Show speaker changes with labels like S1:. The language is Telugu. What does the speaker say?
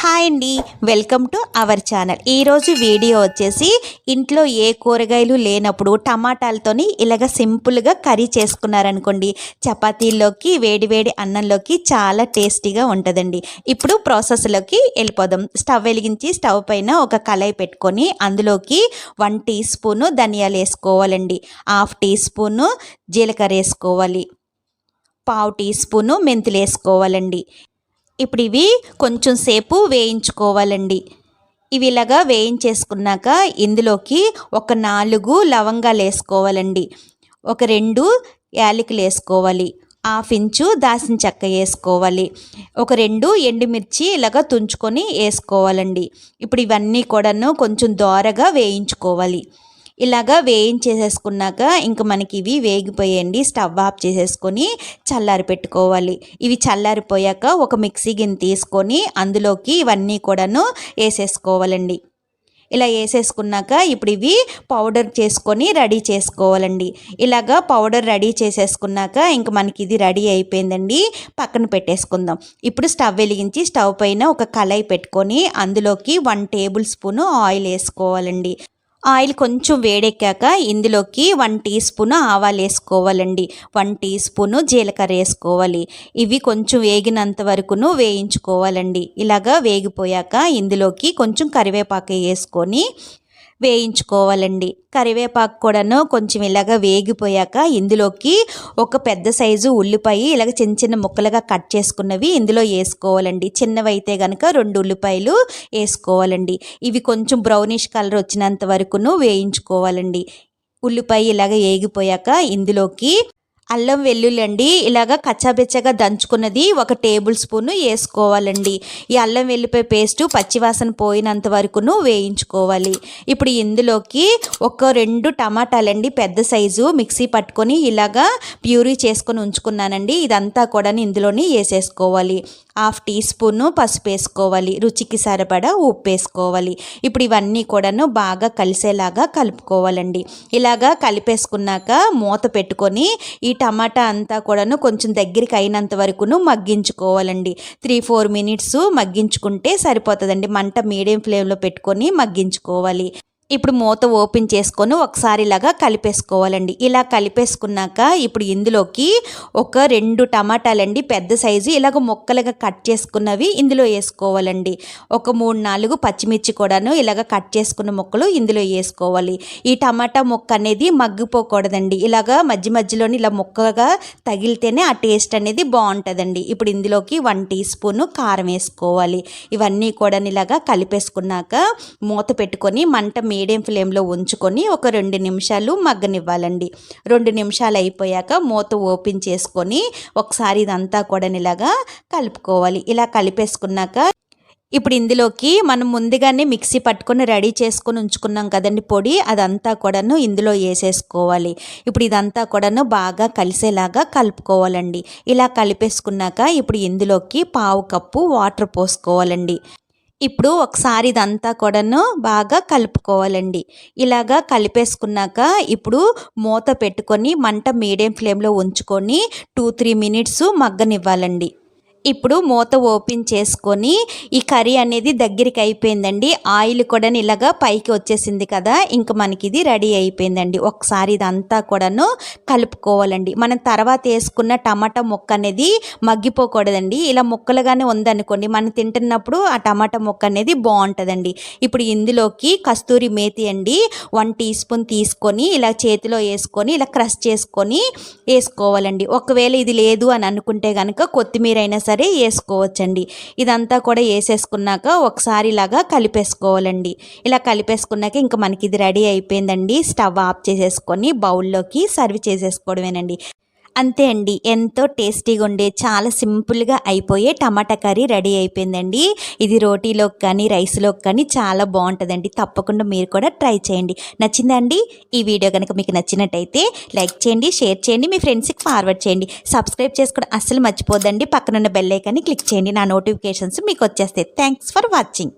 S1: హాయ్ అండి, వెల్కమ్ టు అవర్ ఛానల్. ఈరోజు వీడియో వచ్చేసి ఇంట్లో ఏ కూరగాయలు లేనప్పుడు టమాటాలతోని ఇలాగ సింపుల్గా కర్రీ చేసుకున్నారనుకోండి, చపాతీల్లోకి వేడివేడి అన్నంలోకి చాలా టేస్టీగా ఉంటుందండి. ఇప్పుడు ప్రాసెస్లోకి వెళ్ళిపోదాం. స్టవ్ వెలిగించి స్టవ్ పైన ఒక కళాయి పెట్టుకొని అందులోకి 1 టీ స్పూను ధనియాలు వేసుకోవాలండి, 1/2 టీ స్పూను జీలకర్ర వేసుకోవాలి, 1/4 టీ స్పూను మెంతులు వేసుకోవాలండి. ఇప్పుడు ఇవి కొంచెం సేపు వేయించుకోవాలండి. ఇవి ఇలాగా వేయించేసుకున్నాక ఇందులోకి ఒక 4 లవంగాలు వేసుకోవాలండి, ఒక 2 యాలకులు వేసుకోవాలి, 1/2 ఇంచు దాల్చిన చెక్క వేసుకోవాలి, ఒక 2 ఎండుమిర్చి ఇలాగా తుంచుకొని వేసుకోవాలండి. ఇప్పుడు ఇవన్నీ కూడాను కొంచెం దోరగా వేయించుకోవాలి. ఇలాగా వేయించేసేసుకున్నాక ఇంక మనకి ఇవి వేగిపోయండి. స్టవ్ ఆఫ్ చేసేసుకొని చల్లారి పెట్టుకోవాలి. ఇవి చల్లారిపోయాక ఒక మిక్సీ గిన్నె తీసుకొని అందులోకి ఇవన్నీ కూడాను వేసేసుకోవాలండి. ఇలా వేసేసుకున్నాక ఇప్పుడు ఇవి పౌడర్ చేసుకొని రెడీ చేసుకోవాలండి. ఇలాగా పౌడర్ రెడీ చేసేసుకున్నాక ఇంక మనకి ఇది రెడీ అయిపోయిందండి, పక్కన పెట్టేసుకుందాం. ఇప్పుడు స్టవ్ వెలిగించి స్టవ్ పైన ఒక కళాయి పెట్టుకొని అందులోకి 1 టేబుల్ స్పూను ఆయిల్ వేసుకోవాలండి. ఆయిల్ కొంచెం వేడెక్కాక ఇందులోకి 1 టీ స్పూను ఆవాలు వేసుకోవాలండి, 1 టీ స్పూను జీలకర్ర వేసుకోవాలి. ఇవి కొంచెం వేగినంత వరకును వేయించుకోవాలండి. ఇలాగా వేగిపోయాక ఇందులోకి కొంచెం కరివేపాకు వేసుకొని వేయించుకోవాలండి. కరివేపాకు కూడాను కొంచెం ఇలాగ వేగిపోయాక ఇందులోకి ఒక పెద్ద సైజు ఉల్లిపాయ ఇలాగ చిన్న చిన్న ముక్కలుగా కట్ చేసుకున్నవి ఇందులో వేసుకోవాలండి. చిన్నవైతే కనుక 2 ఉల్లిపాయలు వేసుకోవాలండి. ఇవి కొంచెం బ్రౌనిష్ కలర్ వచ్చినంత వరకును వేయించుకోవాలండి. ఉల్లిపాయ ఇలాగ వేగిపోయాక ఇందులోకి అల్లం వెల్లుల్లి అండి ఇలాగ కచ్చాబెచ్చగా దంచుకున్నది 1 టేబుల్ స్పూను వేసుకోవాలండి. ఈ అల్లం వెల్లిపాయ పేస్టు పచ్చివాసన పోయినంత వరకును వేయించుకోవాలి. ఇప్పుడు ఇందులోకి ఒక 2 టమాటాలండి పెద్ద సైజు మిక్సీ పట్టుకొని ఇలాగా ప్యూరీ చేసుకొని ఉంచుకున్నానండి. ఇదంతా కూడా ఇందులోని వేసేసుకోవాలి. 1/2 టీ స్పూను పసుపు వేసుకోవాలి, రుచికి సరిపడా ఉప్పు వేసుకోవాలి. ఇప్పుడు ఇవన్నీ కూడాను బాగా కలిసేలాగా కలుపుకోవాలండి. ఇలాగా కలిపేసుకున్నాక మూత పెట్టుకొని ఈ టమాటా అంతా కూడాను కొంచెం దగ్గరికి అయినంత వరకును మగ్గించుకోవాలండి. 3-4 మినిట్స్ మగ్గించుకుంటే సరిపోతుందండి. మంట మీడియం ఫ్లేమ్లో పెట్టుకొని మగ్గించుకోవాలి. ఇప్పుడు మూత ఓపెన్ చేసుకొని ఒకసారి ఇలాగా కలిపేసుకోవాలండి. ఇలా కలిపేసుకున్నాక ఇప్పుడు ఇందులోకి ఒక 2 టమాటాలండి పెద్ద సైజు ఇలాగ ముక్కలుగా కట్ చేసుకున్నవి ఇందులో వేసుకోవాలండి. ఒక 3-4 పచ్చిమిర్చి కూడాను ఇలాగ కట్ చేసుకున్న ముక్కలు ఇందులో వేసుకోవాలి. ఈ టమాటా ముక్క అనేది మగ్గిపోకూడదండి. ఇలాగా మధ్య మధ్యలోని ఇలా ముక్కగా తగిలితేనే ఆ టేస్ట్ అనేది బాగుంటుందండి. ఇప్పుడు ఇందులోకి 1 టీ స్పూను కారం వేసుకోవాలి. ఇవన్నీ కూడా ఇలాగా కలిపేసుకున్నాక మూత పెట్టుకొని మంట మీడియం ఫ్లేమ్లో ఉంచుకొని ఒక 2 నిమిషాలు మగ్గనివ్వాలండి. 2 నిమిషాలు అయిపోయాక మూత ఓపెన్ చేసుకొని ఒకసారి ఇదంతా కూడా ఇలాగా కలుపుకోవాలి. ఇలా కలిపేసుకున్నాక ఇప్పుడు ఇందులోకి మనం ముందుగానే మిక్సీ పట్టుకొని రెడీ చేసుకొని ఉంచుకున్నాం కదండి పొడి, అదంతా కూడాను ఇందులో వేసేసుకోవాలి. ఇప్పుడు ఇదంతా కూడాను బాగా కలిసేలాగా కలుపుకోవాలండి. ఇలా కలిపేసుకున్నాక ఇప్పుడు ఇందులోకి 1/2 కప్పు వాటర్ పోసుకోవాలండి. ఇప్పుడు ఒకసారి ఇదంతా కూడాను బాగా కలుపుకోవాలండి. ఇలాగా కలిపేసుకున్నాక ఇప్పుడు మూత పెట్టుకొని మంట మీడియం ఫ్లేమ్లో ఉంచుకొని 2-3 మినిట్స్ మగ్గనివ్వాలండి. ఇప్పుడు మూత ఓపెన్ చేసుకొని ఈ కర్రీ అనేది దగ్గరికి అయిపోయిందండి. ఆయిల్ కూడా ఇలాగా పైకి వచ్చేసింది కదా, ఇంక మనకి ఇది రెడీ అయిపోయిందండి. ఒకసారి ఇదంతా కూడాను కలుపుకోవాలండి. మనం తర్వాత వేసుకున్న టమాటా ముక్క అనేది మగ్గిపోకూడదండి. ఇలా ముక్కలుగానే ఉందనుకోండి, మనం తింటున్నప్పుడు ఆ టమాటా ముక్క అనేది బాగుంటుందండి. ఇప్పుడు ఇందులోకి కస్తూరి మేతి అండి 1 టీ స్పూన్ తీసుకొని ఇలా చేతిలో వేసుకొని ఇలా క్రష్ చేసుకొని వేసుకోవాలండి. ఒకవేళ ఇది లేదు అని అనుకుంటే కనుక కొత్తిమీర అయినా సరే వేసుకోవచ్చండి. ఇదంతా కూడా వేసేసుకున్నాక ఒకసారి ఇలాగా కలిపేసుకోవాలండి. ఇలా కలిపేసుకున్నాక ఇంకా మనకి ఇది రెడీ అయిపోయిందండి. స్టవ్ ఆఫ్ చేసేసుకొని బౌల్లోకి సర్వ్ చేసేసుకోవడమేనండి. అంతే అండి, ఎంతో టేస్టీగా ఉండే చాలా సింపుల్గా అయిపోయే టమాటా కర్రీ రెడీ అయిపోయిందండి. ఇది రోటీలోకి కానీ రైస్లోకి కానీ చాలా బాగుంటుందండి. తప్పకుండా మీరు కూడా ట్రై చేయండి. నచ్చిందండి? ఈ వీడియో కనుక మీకు నచ్చినట్టయితే లైక్ చేయండి, షేర్ చేయండి, మీ ఫ్రెండ్స్కి ఫార్వర్డ్ చేయండి. సబ్స్క్రైబ్ చేసుకోవడం అస్సలు మర్చిపోద్దండి. పక్కనున్న బెల్ ఐకాన్ని క్లిక్ చేయండి, నా నోటిఫికేషన్స్ మీకు వచ్చేస్తాయి. Thanks for watching.